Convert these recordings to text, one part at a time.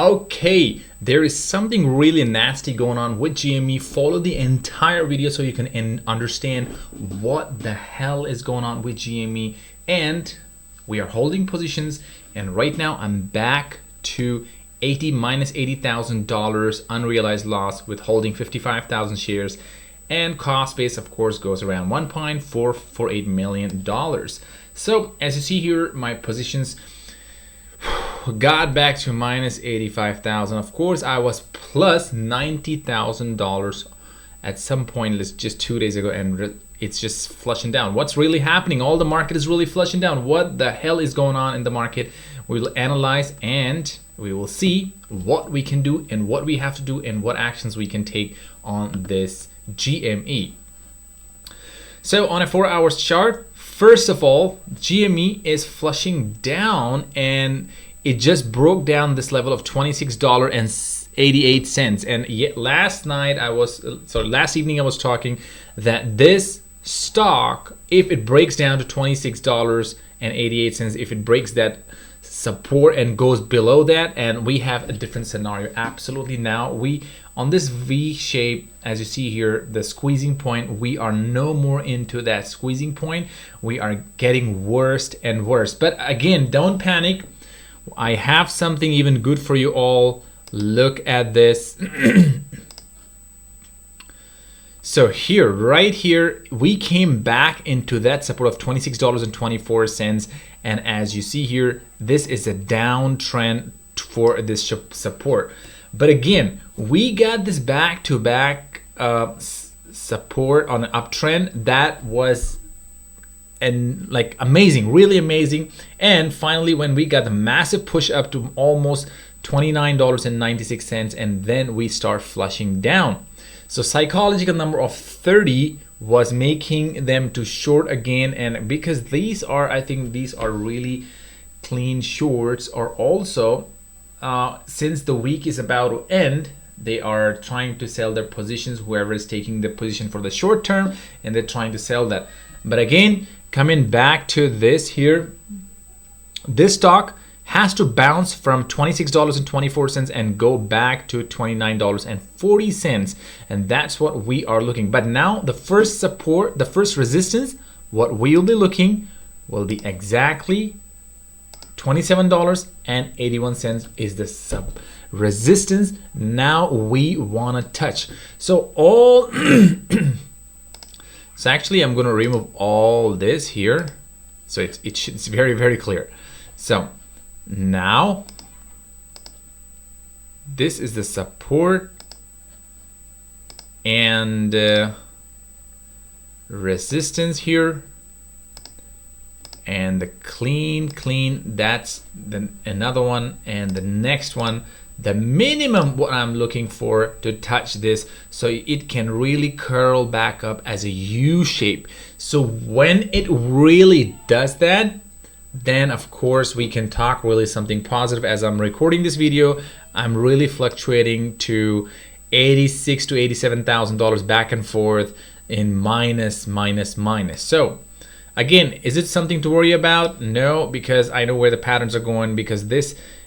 Okay, there is something really nasty going on with GME. Follow the entire video so you can understand what the hell is going on with GME. And we are holding positions, and right now I'm back to minus $80,000 unrealized loss with holding 55,000 shares, and cost base of course goes around $1.448 million. So as you see here, my positions got back to minus 85,000. Of course, I was plus $90,000 at some point just 2 days ago, and it's just flushing down. What's really happening? All the market is really flushing down. What the hell is going on in the market? We will analyze and we will see what we can do and what we have to do and what actions we can take on this GME. So on a 4 hours chart, first of all, GME is flushing down, and it just broke down this level of $26.88. And yet last evening I was talking that this stock, if it breaks down to $26.88, if it breaks that support and goes below that, and we have a different scenario. Absolutely. Now we on this V shape, as you see here, the squeezing point, we are no more into that squeezing point. We are getting worse and worse. But again, don't panic. I have something even good for you all. Look at this. So here, right here, we came back into that support of $26.24. And as you see here, this is a downtrend for this support. But again, we got this back-to-back support on an uptrend that was like amazing, really amazing. And finally, when we got the massive push up to almost $29.96, and then we start flushing down. So psychological number of 30 was making them to short again, and because these are, I think these are really clean shorts, or also since the week is about to end, they are trying to sell their positions, whoever is taking the position for the short term, and they're trying to sell that. But again, coming back to this here, this stock has to bounce from $26.24 and go back to $29.40, and that's what we are looking. But now the first support, the first resistance, what we'll be looking will be exactly $27.81 is the sub resistance now we want to touch. So all so actually I'm going to remove all this here, so it's very, very clear. So now this is the support and resistance here, and the clean, that's another one, and the next one, the minimum what I'm looking for to touch this so it can really curl back up as a U shape. So when it really does that, then of course we can talk really something positive. As I'm recording this video, I'm really fluctuating to $86,000 to $87,000 back and forth in minus. So again, is it something to worry about? No, because I know where the patterns are going, because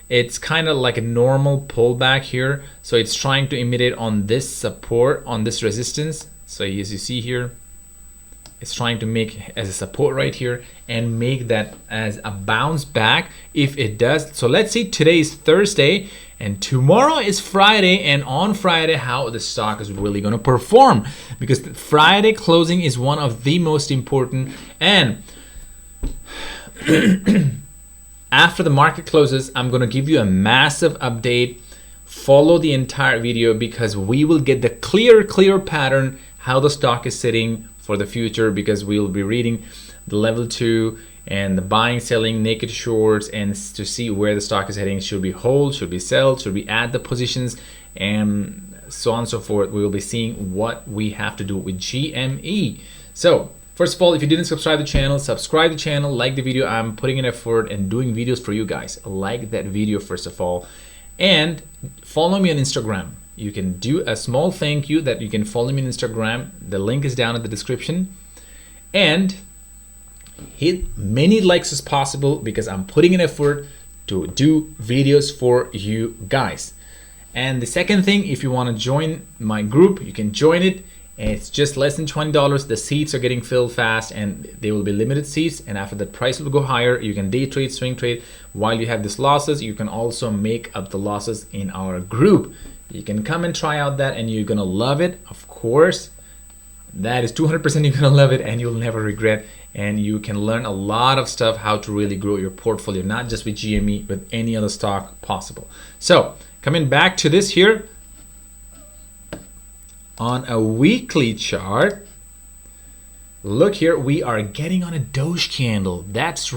it's kind of like a normal pullback here. So it's trying to imitate on this support, on this resistance. So as you see here, it's trying to make as a support right here and make that as a bounce back if it does. So let's see, today is Thursday and tomorrow is Friday, and on Friday how the stock is really going to perform, because the Friday closing is one of the most important. And after the market closes, I'm going to give you a massive update. Follow the entire video, because we will get the clear pattern how the stock is sitting for the future, because we'll be reading the level 2 and the buying, selling, naked shorts, and to see where the stock is heading. Should we hold, should we sell, should we add the positions, and so on and so forth. We will be seeing what we have to do with GME. So first of all, if you didn't subscribe to the channel, subscribe to the channel, like the video. I'm putting in effort and doing videos for you guys. Like that video first of all, and follow me on Instagram. You can do a small thank you that you can follow me on Instagram. The link is down in the description. And hit many likes as possible, because I'm putting in effort to do videos for you guys. And the second thing, if you want to join my group, you can join it. And it's just less than $20. The seats are getting filled fast, and they will be limited seats, and after that price will go higher. You can day trade, swing trade while you have these losses. You can also make up the losses in our group. You can come and try out that, and you're gonna love it. Of course, that is 200% you're gonna love it, and you'll never regret. And you can learn a lot of stuff how to really grow your portfolio, not just with GME, with any other stock possible. So coming back to this here, on a weekly chart, look here, we are getting on a Doge candle. This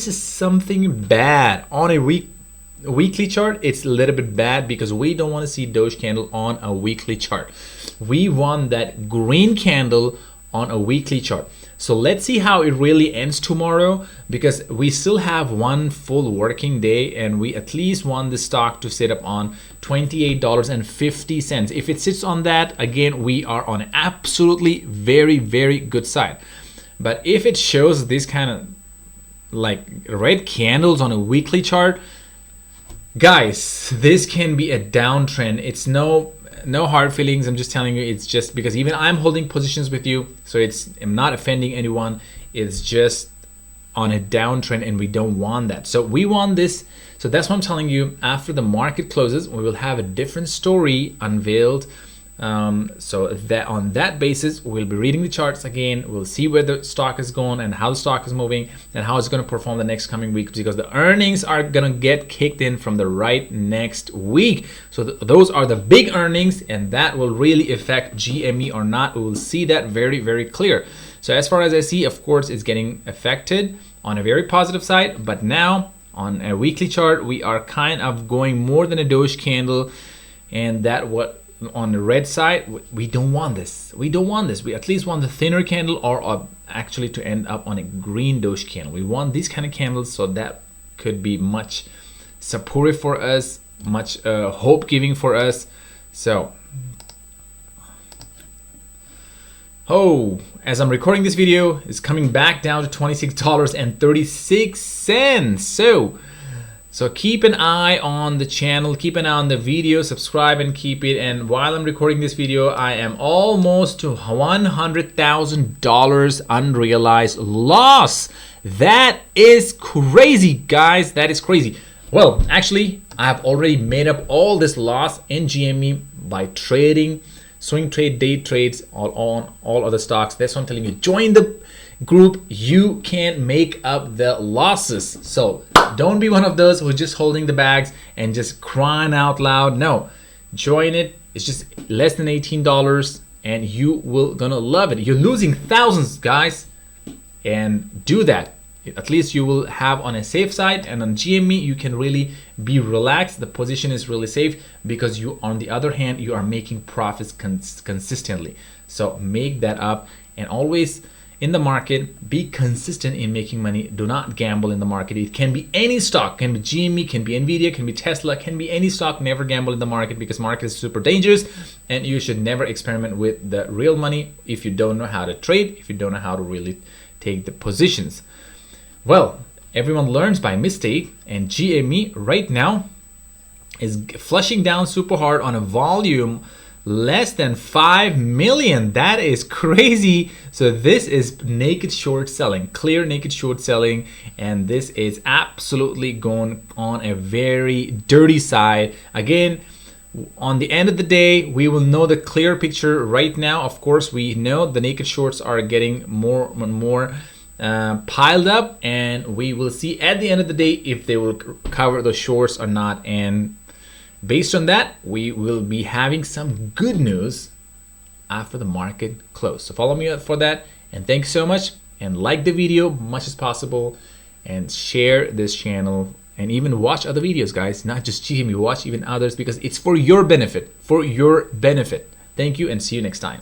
is something bad. On a weekly chart, it's a little bit bad because we don't want to see Doge candle on a weekly chart. We want that green candle on a weekly chart. So let's see how it really ends tomorrow, because we still have one full working day, and we at least want the stock to sit up on $28.50. If it sits on that, again, we are on an absolutely very, very good side. But if it shows this kind of like red candles on a weekly chart, guys, this can be a downtrend. It's no hard feelings. I'm just telling you, it's just because even I'm holding positions with you, so I'm not offending anyone. It's just on a downtrend, and we don't want that. So we want this. So that's what I'm telling you. After the market closes, we will have a different story unveiled. So that on that basis, we'll be reading the charts again. We'll see where the stock is going and how the stock is moving and how it's going to perform the next coming weeks, because the earnings are going to get kicked in from the right next week. So those are the big earnings, and that will really affect GME or not. We will see that very, very clear. So as far as I see, of course, it's getting affected on a very positive side, but now on a weekly chart, we are kind of going more than a Doge candle, and that what on the red side, we don't want this. We don't want this. We at least want the thinner candle, or actually to end up on a green Doge candle. We want these kind of candles, so that could be much supportive for us, much hope giving for us. So, as I'm recording this video, it's coming back down to $26.36. So keep an eye on the channel, keep an eye on the video, subscribe and keep it. And while I'm recording this video, I am almost to $100,000 unrealized loss. That is crazy, guys. That is crazy. Well, actually, I have already made up all this loss in GME by trading, swing trade, day trades, on all other stocks. That's what I'm telling you. Join the group. You can make up the losses. So don't be one of those who's just holding the bags and just crying out loud. No, join it. It's just less than $18, and you will gonna love it. You're losing thousands, guys, and do that. At least you will have on a safe side, and on GME you can really be relaxed. The position is really safe because you, on the other hand, you are making profits consistently. So make that up, and always in the market, be consistent in making money. Do not gamble in the market. It can be any stock, can be GME, can be Nvidia, can be Tesla, can be any stock. Never gamble in the market, because market is super dangerous, and you should never experiment with the real money if you don't know how to trade, if you don't know how to really take the positions. Well, everyone learns by mistake, and GME right now is flushing down super hard on a volume less than 5 million. That is crazy. So this is naked short selling, clear naked short selling, and this is absolutely going on a very dirty side. Again, on the end of the day, we will know the clear picture. Right now, of course, we know the naked shorts are getting more and more piled up, and we will see at the end of the day if they will cover the shorts or not. And based on that, we will be having some good news after the market close. So follow me up for that, and thanks so much, and like the video much as possible, and share this channel, and even watch other videos, guys. Not just GME, watch even others, because it's for your benefit, Thank you, and see you next time.